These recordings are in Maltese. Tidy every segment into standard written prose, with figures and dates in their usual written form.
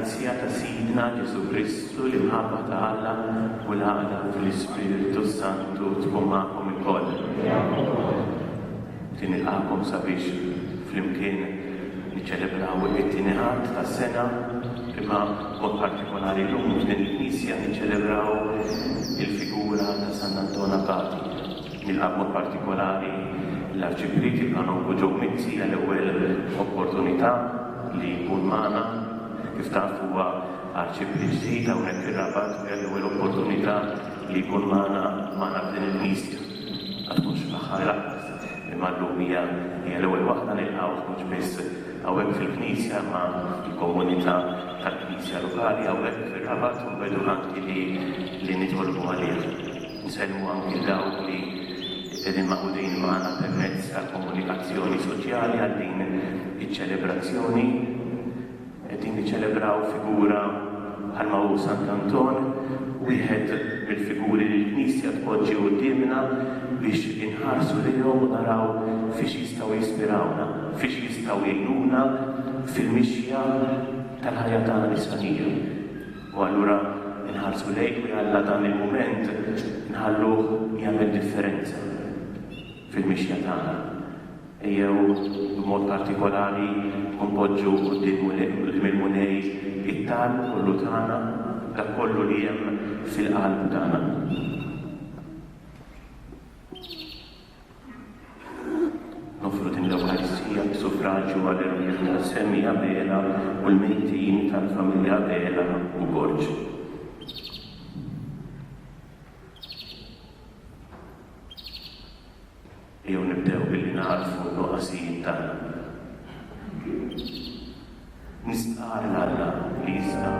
il-grazzja ta' Sidna Ġesu Kristu li mħabba ta' Alla u l-għaqda fil-Ispiritu Santu tkun magħkom ilkoll. Tinilqakom sabiex flimkien niċċelebraw it-tieni ħadd tas-sena, imma mod partikolari llum f'din il-Knisja niċċelebraw il-figura ta' Sant'Anton Abati. Nilqab mod partikolari l-Arċiprieti Kanonku Ġew Mizzi għall-ewwel opportunità li jkun magħna. Kif taf huwa Arċipriet ġdid hawnhekk ir-Rabat u l-ewwel opportunità li jkun magħna f'din il-Knisja. Għad mhux l-aħħar laqqas, imma llum hija l-ewwel waħda nilqgħu mhux biss hawnhekk fil-Knisja ma' l-komunità tal-Knisja lokali hawnhekk fir-Rabat u vedu anki li nitolbu għalih. Nsellmu anki dawk li qegħdin maqudin magħna permezz tal-komunikazzjoni soċjali għal din iċ-ċelebrazzjoni. Qegħdin niċċelebraw figura bħalma hu Sant'Anton, wieħed mill-figuri li l-Knisja tpoġġi qudiemna biex inħarsu lejhom u naraw fiex jistgħu jispirawna, fiex jistgħu jgħinuna fil-mixja tal-ħajja tagħna l-isfanija. U allura inħarsu lejh u Alla dan il-mument nħalluh jagħmel differenza fil-mixja tagħna. Ejjew b'mod partikolari npoġġu quddiem il-munej it-talb kollu tagħna, dak kollu li hemm fil-qalb tagħna. Nofru din l-Ewħaristija b'suffraġġju għall-irwieħ tas-Semmi Abela u l-mejtin tal-familja Abela u Borġ. Jew nibdew billi narfu n-nuqqasijiet tagħna. Nistqar l-Alla li jista'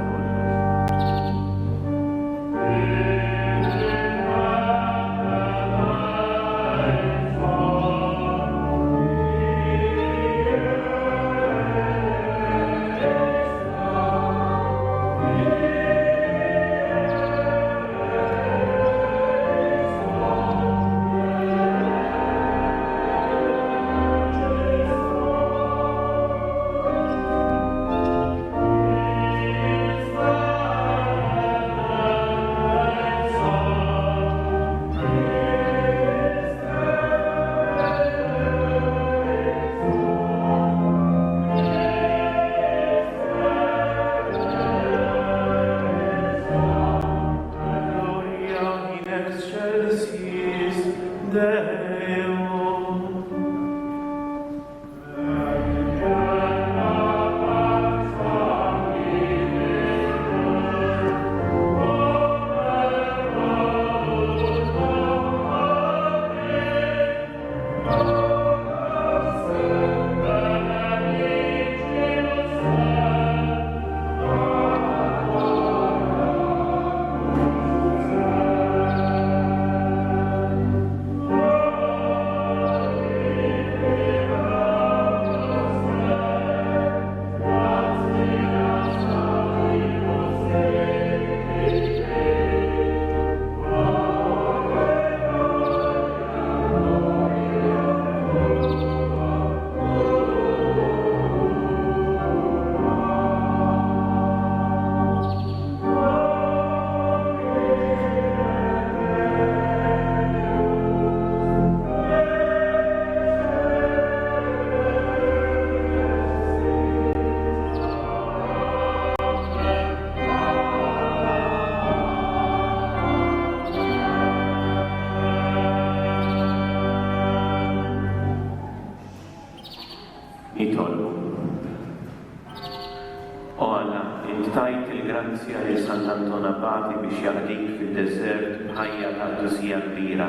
tajt il-grazzja li Sant'Anton Abati biex jaħdik fil-desert bħajja tal-tusija kbira.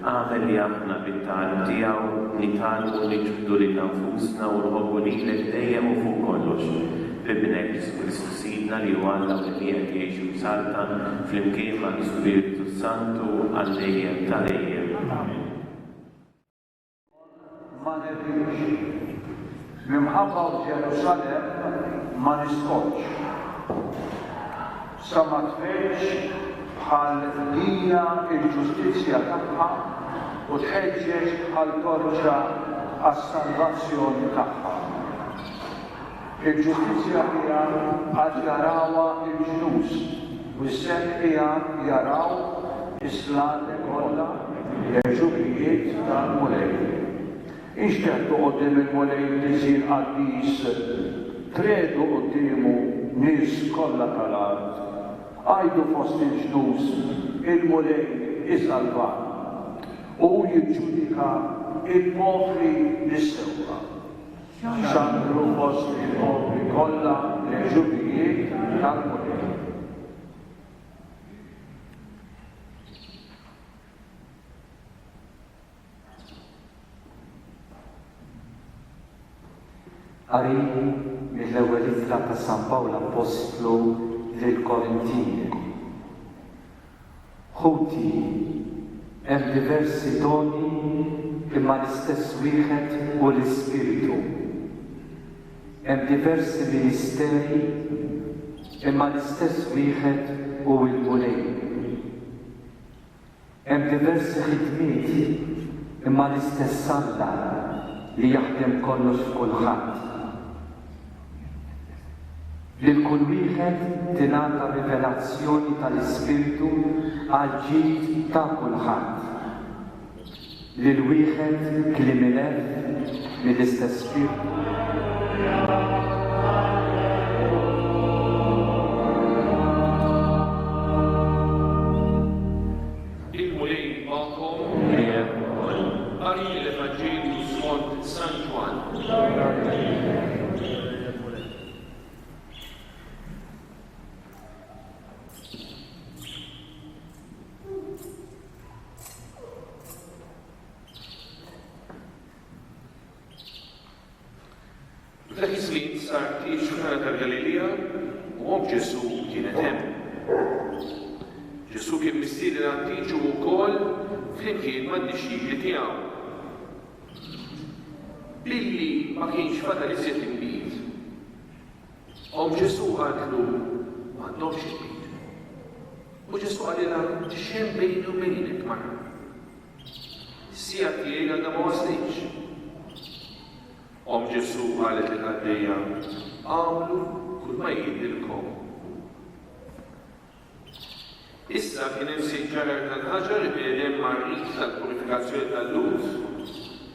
Għamel li aħna bit-tal tiegħu nitalmu niġbdu lil nfusna u nħobbu lilek dejjem u fuq kollox. Bibnek Ġesu Sidna li huwa Alla li qiegħed jgħixu b'Saltan flimkien mal-Ispiritu Santu għal-dejjem tal-dejjem. Ma nirrix, minħabba Ġerusalem ma niskolx. Sa ma tfejx bħal dina il-ġustizzja tagħha u tħeġġeġ bħal torċa għas-salvazzjoni tagħha. Il-ġustizzja hija għad jarawha il-ġnus u s-sem hija jaraw is-slati kollha l-ġubijiet tal-mulej. Ixteħtu qoddim il-mulej li jsir qaddis tredu qoddiemu nies kollha tal-art. Għajdu fost il-ġnus il-mulej iżalvat u jiġġudika il-popli l-istewqa. Xandru fost il-popli kollha l-ġubijiet tal-mulej. Qari mill-ewwel ittra ta' San Pawl Apostlu lill-Korintini. Ħuti hemm diversi doni imma l-istess wieħed u l-Ispiritu. Hemm diversi ministeri imma l-istess wieħed u l-mulej. Hemm diversi ħidmiet imma l-istess Alla li jaħdem kollox f'kulħadd. Lil kull wieħed tingħata rivelazzjoni tal-Ispiritu għal ġid ta' kulħadd. Lil wieħed kliem mill-istess Spiritu. Il-mulej magħkom qari l-Evanġelju skont San Ġwan. Dak iż-żmien sar tiex f'Kana tal-Galilea u Ġesu kienet hemm. Ġesu kien mistieden għat-tieġu wkoll flimkien mad-dixxieli tiegħu. Billi ma kienx fadal iżjed inbit. Ġesu għadlu m'għandhomx inbit. U Ġesu għalilha x'hemm bejni u bejnek mara. Is-sija tiegħi għadha ma waslitx. Ġesu qalet lill-għaddejja, għamlu kull ma jgħidilkom. Issa kien hemm siġġarar tal-ħaġar li bniedem marrit tal-purifikazzjoni tal-luz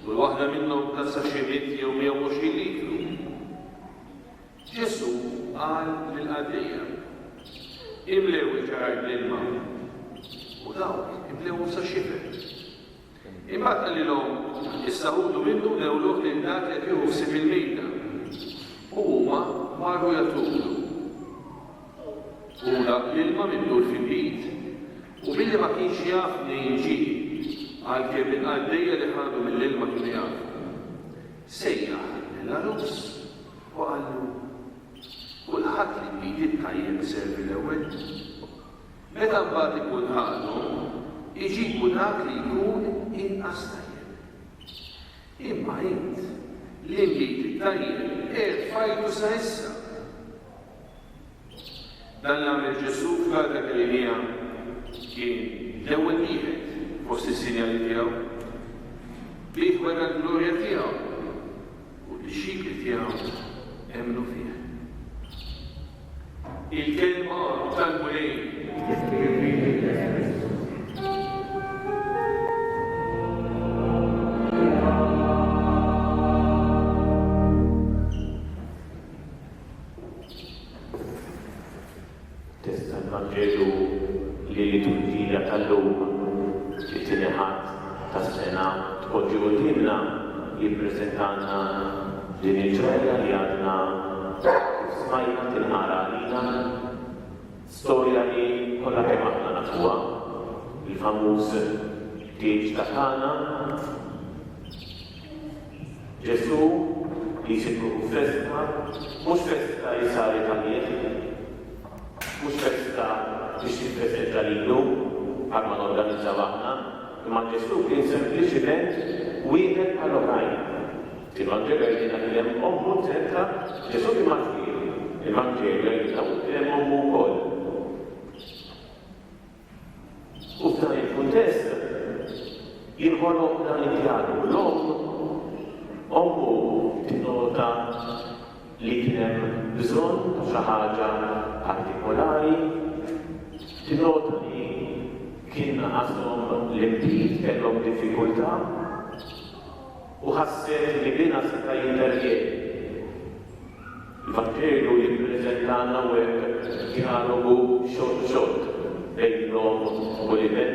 u l-waħda minnhom tassa xi 100 jew 120 litru. Ġesu qal lill-għaddejja, imlew il-ġarar bl-ilma u dawk imlewhom sa xifer. Imbagħad qalilhom issa ħudu minnu newluh lil dak li qed jieħu ħsieb il-mejda. U huma marru jagħtulu. U dak l-ilma minnu l-finbit. U billi ma kienx jaf min ġie għalkemm il-għaddejja li ħadu mill-ilma kienu jafu. Sejjaħ lill-arus u qallu kulħadd li nbit tajjeb iservi l-ewwel. Meta mbagħad ikun ħadu, iġibu dak li jkun inqas tajjeb. Imma int li nbit tajjeb fajtu sa issa. Dan l-għamel Ġesu f'Kana Galilea kien l-ewwel wieħed fost is-sinjali tiegħu bih wera l-glorja tiegħu u l-xikli tiegħu emmnu fih. Il-kelma tal-mulej Vangelu li liturgija tal-lum it-tieni ħadd tas-sena tpoġġi qudiemna jippreżentanna din il-ġraja li għadna smajna tinqara għalina storja li kollha kemm aħna nafuha il-famuż tieġ ta' Kana. Ġesu li jsibu festa, mhux festa li saret għalih, mhux festa biex jippreżenta lilu bħalma norganizzaw aħna, imma Ġesu kien sempliċiment wieħed bħal oħrajn. Il-Vanġelu jgħidilna li hemm ommu ċentra Ġesu kien maġġiel. Il-Vanġelu jgħidilna li hemm ommu wkoll. U f'dan il-kuntest jinħoloq dan id-dialogu. L-omm ommu tinnota li kien hemm bżonn ta' xi ħaġa partikolari, tinota li kien għashom l-impiet kellhom diffikultà u ħasset li bina seta' jintervjeni. Il-Vangelu jippreżentana hekk dialogu xort bejnhom u l-ibed.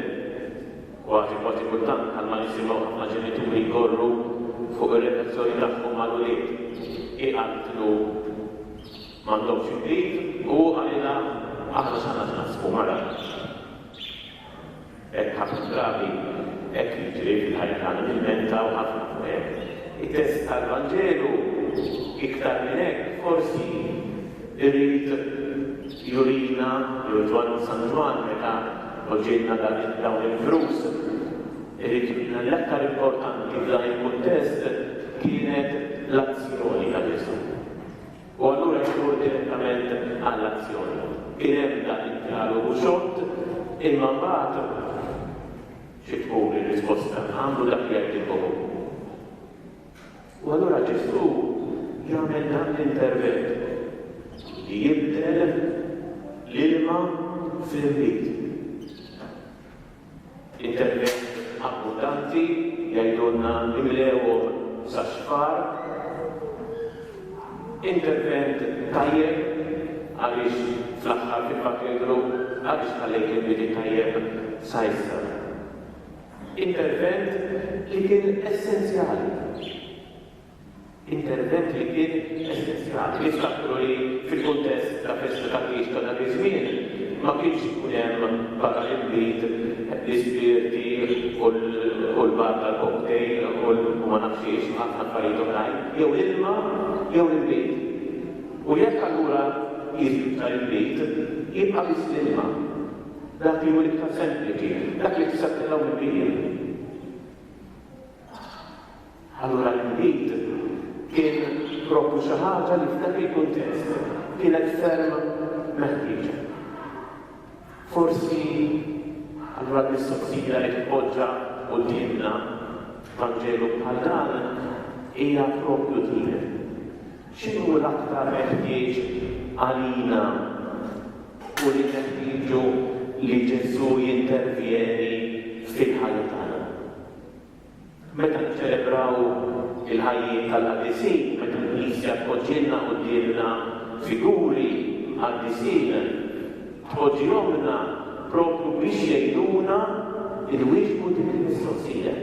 Kważi kultant bħalma nisimgħu ħafna ġenituri jkorru fuq ir-relazzjoni tagħhom mal-ulied. Iqatlu m'għandhomx imbiet u għalina aħna x'għandna naħsbu mara. Hekk ħafna drabi hekk jiġri fil-ħajja tagħna nilmentaw ħafna fuq hekk. it-test tal-Vangelu iktar minn hekk forsi irid jurina Ġwan San Ġwan meta oġġielna dawn il-frus. Irid jurina l-aktar importanti f'dan il-kuntest kienet l-azzjoni ta' Ġesu. U allura jmur direttament għall-azzjoni. Kien hemm dan id-dialogu xort imma mbagħad xi tkun ir-risposta għamlu dak li jgħidilkom. U allura Ġesu jagħmel dan l-intervent li jibdel l-ilma fil-bit. Intervent abbundanti jgħidulna imlewhom sa xfar. Intervent tajjeb għaliex fl-aħħar fil-katedru għaliex ħallejt il-bidi tajjeb sa issa. Intervent li kien essenzjali. Intervent li kien essenzjali. Niftakru li fil-kuntest ta' festa ta' Krist ta' dak iż-żmien ma kienx ikun hemm barra l-bit l-ispirti u l-bar tal-cocktail u ma nafx ħafna affarijiet oħrajn, jew l-ilma jew l-bit. U jekk allura jisbita l-bit, jibqa' biss l-ilma. Dak li hu l-iktar sempliċi, dak li tista' tilgħu mill-bien. Allura l-bit kien propru xi ħaġa li f'dak il-kuntest kienet ferm meħtieġa. Forsi allura l-mistoqsija li tpoġġa qudiemna Vangelu bħal dan hija proprju din. X'inhu l-aktar meħtieġ għalina u li neħtieġu li Ġesu jintervjeni fil-ħajja tagħna? Meta niċċelebraw il-ħajjiet tal-qaddisin, meta l-Knisja tpoġġilna qudiemna figuri qaddisin, tpoġġihomna propru biex jgħiduna il-wieġbu din il-mistoqsija.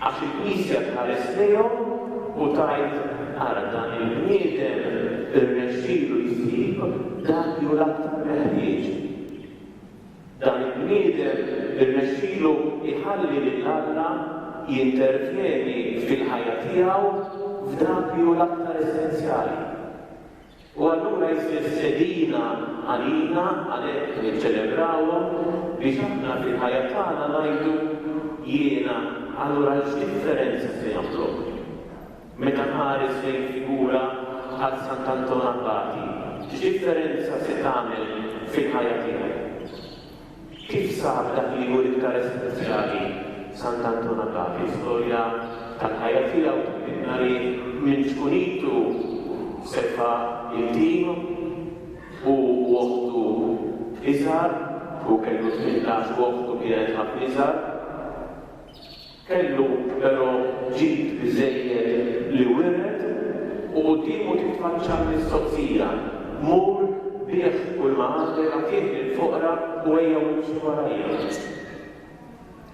Għax il-Knisja tħares lejhom u tajt ara dan il-bniedem irnexxielu jsib dak li hu l-aktar meħtieġ. Dan il-bniedem irnexxielu iħalli lil Alla jintervjeni fil-ħajja tiegħu f'dak li hu l-aktar essenzjali. U allura jsir sedina għalina għalhekk niċċelebrawhom biex aħna fil-ħajja tagħna ngħidu jiena allura x'differenza se jagħmlu. Meta nħares lejn figura bħal Sant'Anton Abbati, x'differenza se tagħmel fil-ħajja tiegħek? Kif sab dak li hu l-iktar essenzjali Sant'Anton Abbati? Storja tal-ħajja tiegħu tibdilna li minn xkunitu sefa il-tim u waqtu iżgħar u kellu 18 waqtu kienet ħafna iżgħar. Kellu però ġid biżejjed li wired u qudiemu titfaċċa mistoqsija. Mur bih kull ma għandek għatih lill-foqra u ejja mhux warajja.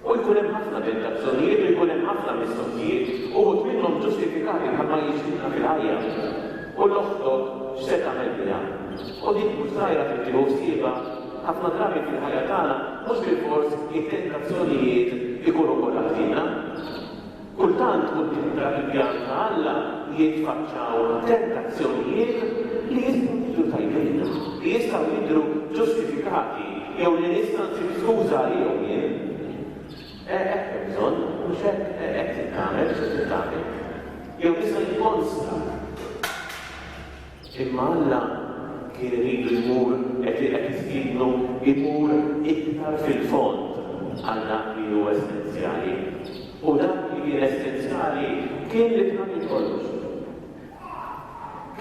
U jkun hemm ħafna tentazzjonijiet u jkun hemm ħafna mistoqsijiet uħud minnhom ġustifikati bħalma jiġrilna fil-ħajja. U l-oħtok x'se tagħmel biha. U dik mhux żgħira trid tieħu ħsiebha ħafna drabi fil-ħajja tagħna mhux bilfors it-tentazzjonijiet ikunu kollha fina. Kultant quddiem dak il-pjan ta' Alla jitfaċċaw tentazzjonijiet li jistgħu jidhru tajbin, li jistgħu jidhru ġustifikati jew li nista' nsib skuża għalihom jien. Hekk hemm bżonn, mhux hekk titgħamel, x'se titgħamel. Jew nista' jikkonsta. Imma Alla kien irid imur qed jistiednu jmur iktar fil-fond għal dak li hu essenzjali. U dak li kien essenzjali kien li tagħmel kollox.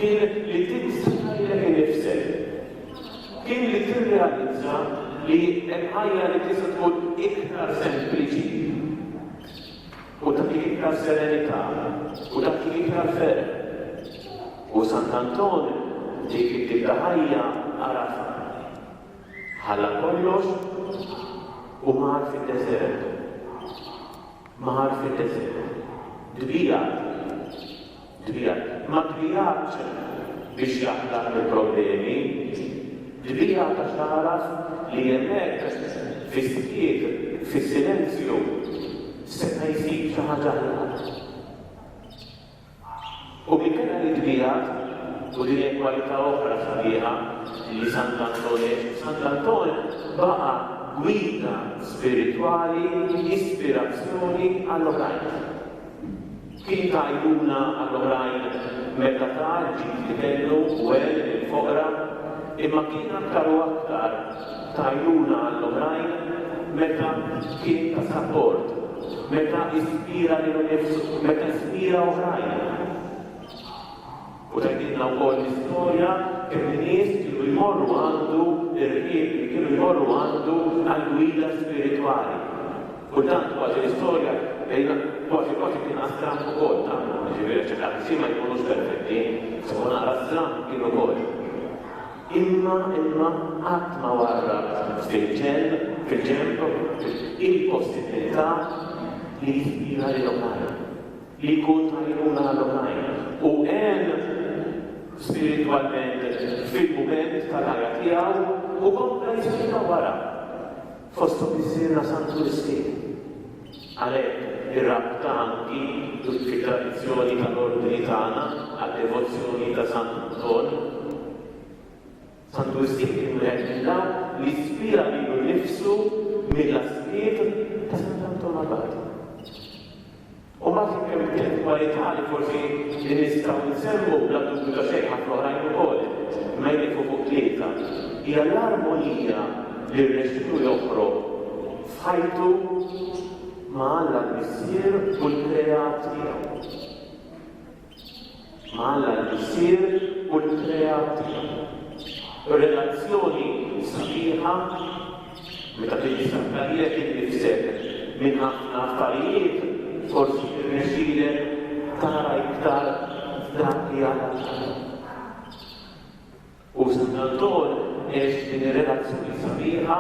kien li tinsajlek innifsek. Kien li tirrealizza li hemm ħajja li tista' tkun iktar sempliċi u tagħtik iktar serenità u tagħtik iktar ferq. U Sant'Antonio dik it-tip ta' ħajja arafa. Ħalla kollox u mar fid-deżert. Mar fid-deżert. Dbijat. Ma dbijatx biex jaħlaq il-problemi. Dbijat għax taraf li hemmhekk fis-sikiet, fis-silenzju, seta' jsib xi ħaġa ħlaq. U minkejja li dbijat u din kwalità oħra sabiħa li Sant'Antonio baqa' gwida spirituali, ispirazzjoni għall-oħrajn. Kien ta' għajnuna għall-oħrajn meta ta' ġid kellu u il-foqra, imma kien aktar u aktar ta' għajnuna għall-oħrajn meta kien ta' support, meta ispira lilu nifsu, meta ispira oħrajn. U tgħidilna wkoll l-istorja kemm in-nies kienu jmorru għandu ir-rieb li kienu jmorru għandu għall-gwida spirituali. U tant kważi l-istorja kważi kien astram ukoll tagħna, ġifieri ċertati ma jkunux perfetti, se nara astram kienu ukoll. Imma qatt ma warrab fil-ġemp il-possibilità li jispira lil oħrajn, li jkun ta' għajnuna għall-oħrajn. U hemm spiritualment fil-mument tal-ħajja tiegħu u kompla jispira wara. Fosthom isirna Santu Riskin. Għalhekk ir-rabta anki fit-tradizzjoni tal-ordini tagħna għad-devozzjoni ta' Sant'Antonio. Santu Riskin kien wieħed minn dawk li spira lilu nnifsu mill-aspiet ta' Sant'Antonio Abati. U ma kemm kienet kwalità li forsi nistgħu nsemmu bla dubju ta' xejn ħafna oħrajn ukoll, ma jnieqfu fuq tlieta. Hija l-armonija li rnexxielu joffru f'ħajtu ma' Alla l-Missier u l-Kreat tiegħu. Ma' Alla l-Missier u l-Kreat tiegħu. Relazzjoni sabiħa meta tiġi sabbalijiet innifsek minn ħafna affarijiet forsi irnexxielek tara iktar dak li għandha. U Sant'Antonio għex din ir-relazzjoni sabiħa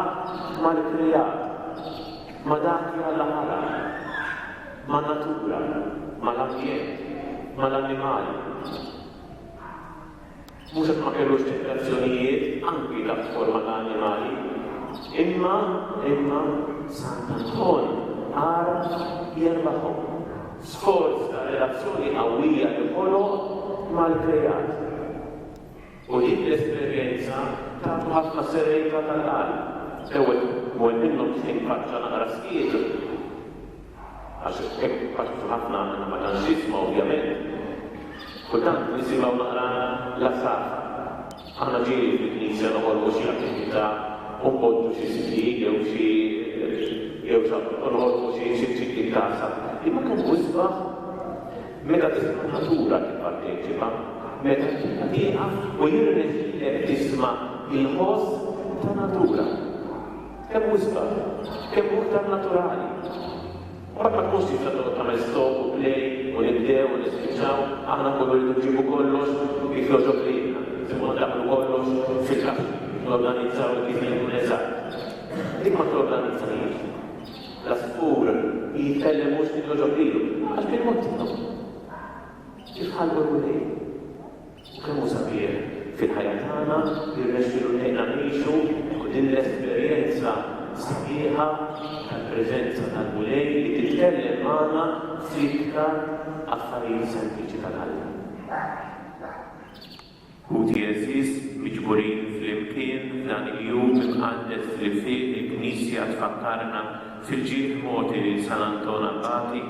mal-Kreat, ma' dak li għandha ma' natura, mal-ambjent, mal-annimali. Mhux qed ma kellux tentazzjonijiet anki ta' forma ta' annimali, imma Sant'Antonio għaraf jerbaħhom. Sforz ta' relazzjoni qawwija li ħoloq mal-Kreat. U dik l-esperjenza tagħtu ħafna serenità tal-qalb. Ewwel mwed minnhom xejn faċċa naqra skiet. Għax hekk faċċu ħafna ma tantx jisma' ovvjament. Kultant nisimgħu naqra l-asaf. Aħna ġieli fil-Knisja noħolqu xi attività u npoġġu xi sitig jew nħolqu xi ċikli tasa. Imma kemm wisbaħ meta tisma' natura tipparteċipa, meta tieqaf u jirnexxielek tisma' il-ħoss ta' natura. Kemm wisbaħ, kemm hu iktar naturali. Wara ma tkunx tista' tagħmel stop u play u nibdew u nispiċċaw, aħna kollu rridu nġibu kollox kif joġob lilna. Simma nagħmlu kollox fil-kaxxi, norganizzaw kif jkun eżatt. Dik ma torganizzajiex. L-asfur jitkellem mhux kif joġob lilu, għax bil-mod tiegħu. Kif ħallu lejn. U kemm hu sabiħ fil-ħajja tagħna jirnexxielu lejna ngħixu u din l-esperjenza sabiħa tal-preżenza tal-mulej li titkellem magħna f'iktar affarijiet sempliċi tal-ħajja. U jeżis miġburin fl-imkien dan il-jum imqaddes li fih il-Knisja tfakkarna fil-ġieħ moti lil Sant'Antonio Abati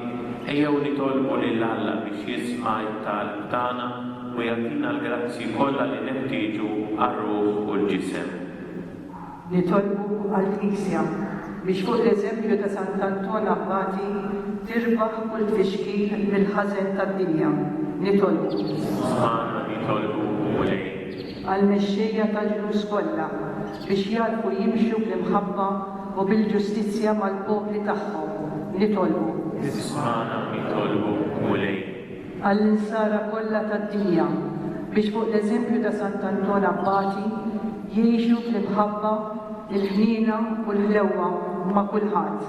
ejjew nitolbu lil Alla biex jisma' t-talb tagħna u jagħtina l-grazzi kollha li neħtieġu għar-ruħ u l-ġisem. Nitolbu għall-Knisja biex fuq l-eżempju ta' Sant'Antonio Abati tirbaħ kull tfixkil mill-ħażen tad-dinja. Nitolbu. nitolbu mulej. Għal-mexxejja tal-ġnus kollha biex jarfu jimxu bl-imħabba u bil-ġustizzja mal-popli tagħhom. Nitolbu. Ismana nitolbu mulej. Għall-insara kollha tad-dinja biex fuq l-eżempju ta' Sant'Anton Abbati jgħixu fl-imħabba, il-ħnina u l-ħlewwa ma' kulħadd.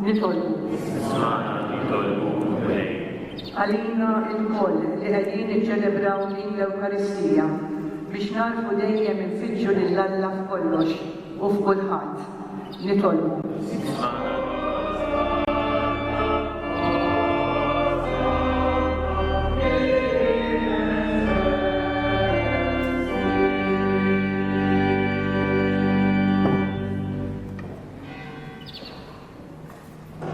Nitolbu. Ismana nitolbu mulej. Għalina il-koll li qegħdin niċċelebraw din l-Ewkaristija biex narfu dejjem infittxu lill-Alla f'kollox u f'kulħadd. Nitolbu.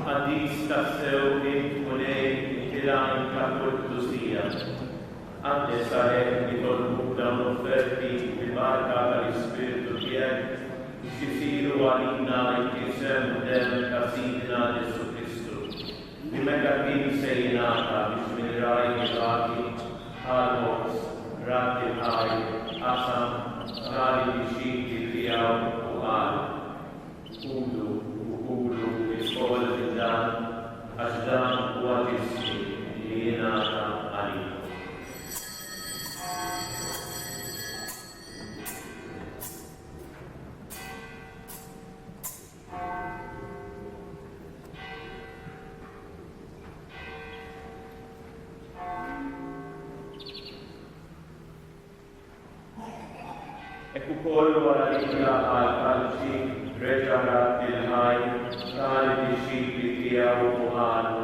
Għadis tassew il-mulej il-tirajn ta' Kurtusija. Għaddi sarek nitolbu dawn offerti bil-barka tal-Ispiritu tiegħek biex jisiru għalina il-kisem dem ta' Sidna Ġesu Kristu. Li meta kien sejnata biex mill-raj jibati għal-mos, rat il-ħaj, qasam, tali bixxiti tiegħu u qal. Ulu il-kol il-dan, għax dan huwa ġismi li jingħata għalina. Ekku kollu għal-għalija għal-kalċi, reġarat il-ħaj, tali disċipli tiegħu u għal,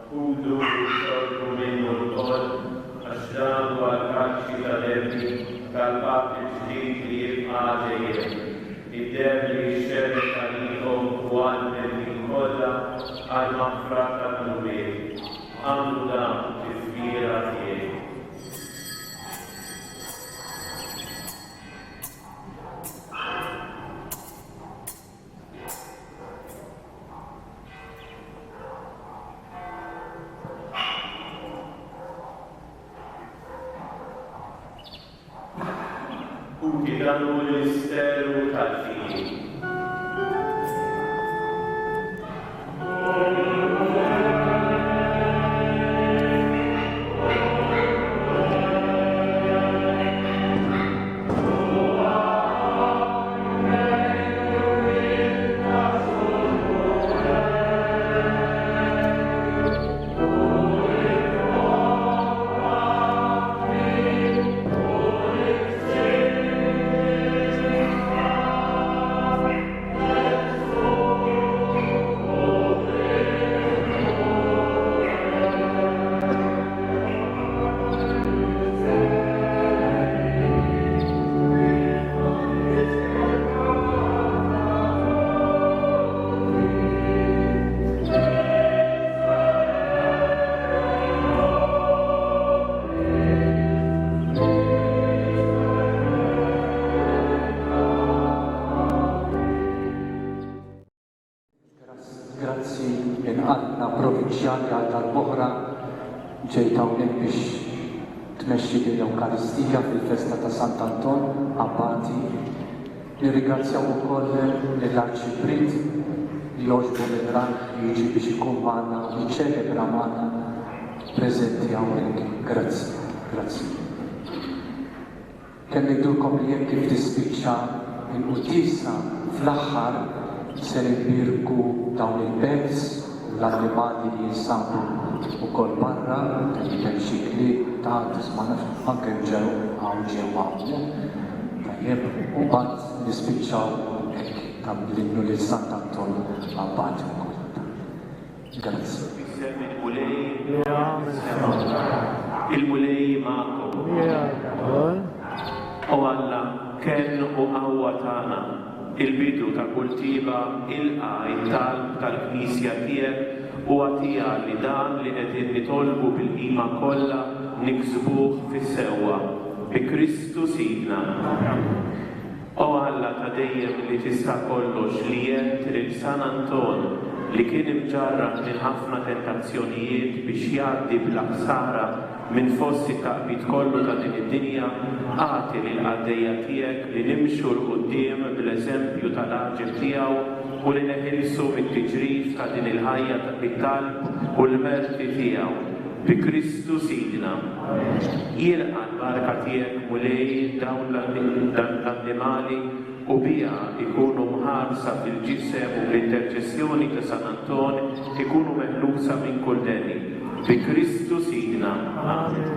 kudu u xorbu minnu l-kol, għax danu għal-kalċi tal-ebni, tal-pap il-ġdid li jibqa' ġejjed. Id-debri xerri tal-ihom u għal-ebni kollha għal-mafra tal-nubiet. Għamlu dan tifkira tiegħi. Għidannu l-isteru tal-fili. Grazzi inqalna provinċjali għal tal-oħra ġejt hawnhekk biex tmexxi l-Ewkaristija fil-festa ta' Sant'Anton Abbati. Nirringrazzjaw ukoll lill-Arċibrit li jogħġbu mill-rank li jiġi biex ikun magħna jiċċelebra magħna preżenti hawnhekk. Grazzi, grazzi. Kemm ngħidulkom li jekk kif tispiċċa il-qudiesa fl-aħħar se nibbirku dawn il-pets u l-annimali li jinsabu ukoll barra, hemm xi klieb ta' tisma' nafx anke ġew ġew hawnhekk. Tajjeb, u mbagħad nispiċċaw hekk tagħmlu lil Sant'Anton Abbati wkoll. Grazzi. Il-mulej ma'kom. U Alla kemm u qawwa tagħna il-bidu ta' kull tiba il-qaj tal-Knisja tiegħek u għatija li dan li qegħdin nitolbu bil-qima kollha niksbuh fis-sewwa bi Kristu Sidna. O Alla ta' dejjem li tista' kollox li jett lil San Anton li kien imġarrad minn ħafna tentazzjonijiet biex jgħaddi bla ħsara minn fost it-taqbit kollu ta' din id-dinja għati lil għaddejja tiegħek li nimxu l-qudiem bl-eżempju tal-għaġib tiegħu u li neħilsu mit-tiġrif ta' din il-ħajja bit-talb u l-merti tiegħu. Bi Kristu Sidna, jilqa l-barka tiegħek mulej dawn l-annimali u bija ikunu mħarsa fil-ġisem u bl-interċessjoni ta' San Anton ikunu meħlusa minn kull deni. Bi Kristu Sidna. Amen.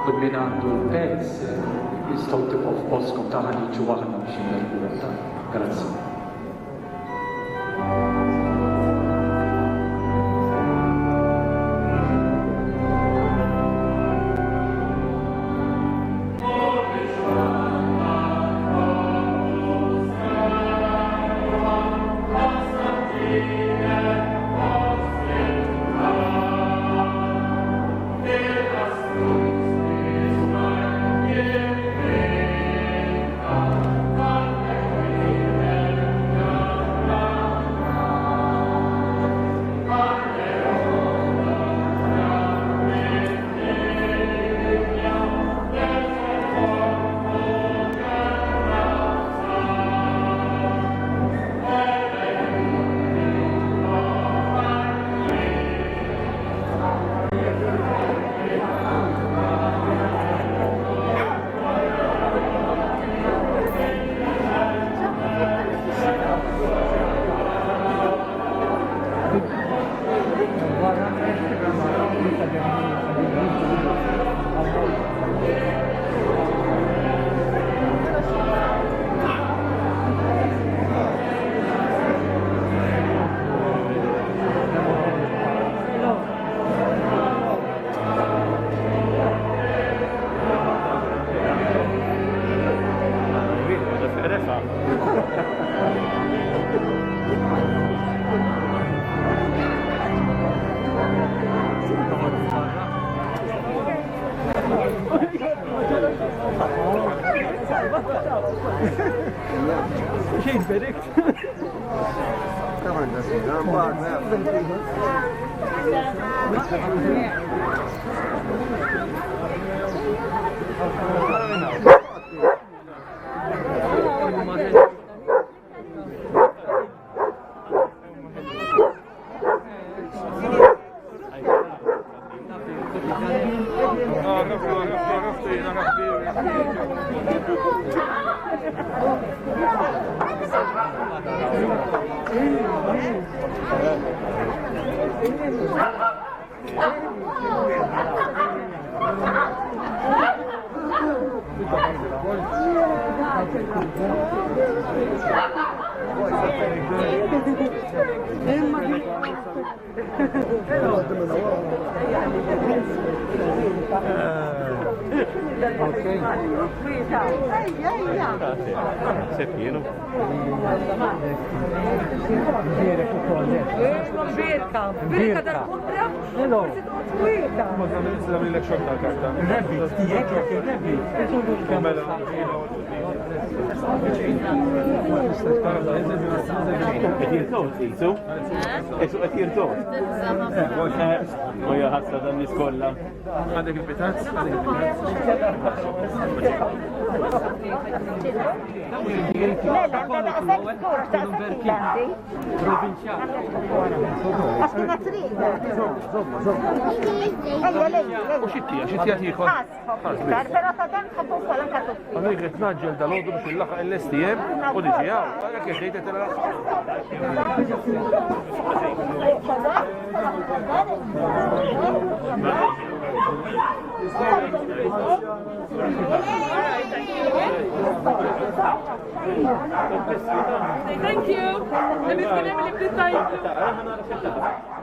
Kull min għandu l-pezz jistgħu tibqgħu f'postkom taħna niġu aħna biex innervu. Grazzi. Xejn berek. Tamam da sizden var mı? Birka dal-kontra? Forsi tkun twila. Ma zamil lek xorta karta. Rebbi, tijek jek rebbi. U jaħassa dan niskolla. Għadek il-bitanz? U xittija tiħor? Pero ta' tħobbu kolan katu. Għamil għet naġġel dal-ħodu biex il-laqa l-STM u diġi għaw, għak jħedejta tela. Thank you.